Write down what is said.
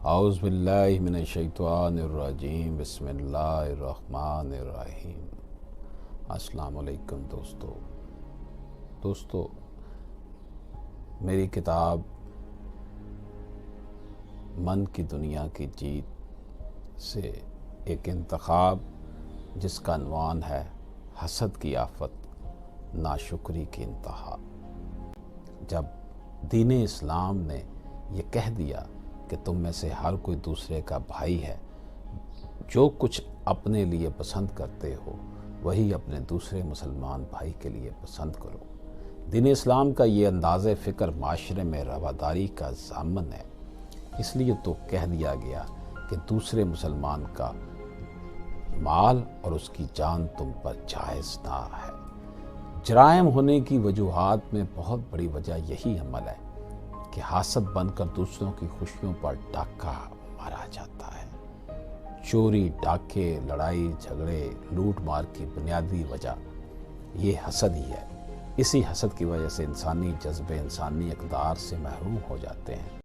اعوذ باللہ من الشیطان الرجیم، بسم اللہ الرحمن الرحیم۔ السلام علیکم دوستو، میری کتاب من کی دنیا کی جیت سے ایک انتخاب جس کا عنوان ہے حسد کی آفت، ناشکری کی انتہا۔ جب دین اسلام نے یہ کہہ دیا کہ تم میں سے ہر کوئی دوسرے کا بھائی ہے، جو کچھ اپنے لیے پسند کرتے ہو وہی اپنے دوسرے مسلمان بھائی کے لیے پسند کرو، دین اسلام کا یہ انداز فکر معاشرے میں رواداری کا ضامن ہے۔ اس لیے تو کہہ دیا گیا کہ دوسرے مسلمان کا مال اور اس کی جان تم پر جائز نہ ہے۔ جرائم ہونے کی وجوہات میں بہت بڑی وجہ یہی عمل ہے کہ حاسد بن کر دوسروں کی خوشیوں پر ڈاکہ مارا جاتا ہے۔ چوری، ڈاکے، لڑائی جھگڑے، لوٹ مار کی بنیادی وجہ یہ حسد ہی ہے۔ اسی حسد کی وجہ سے انسانی جذبے، انسانی اقدار سے محروم ہو جاتے ہیں۔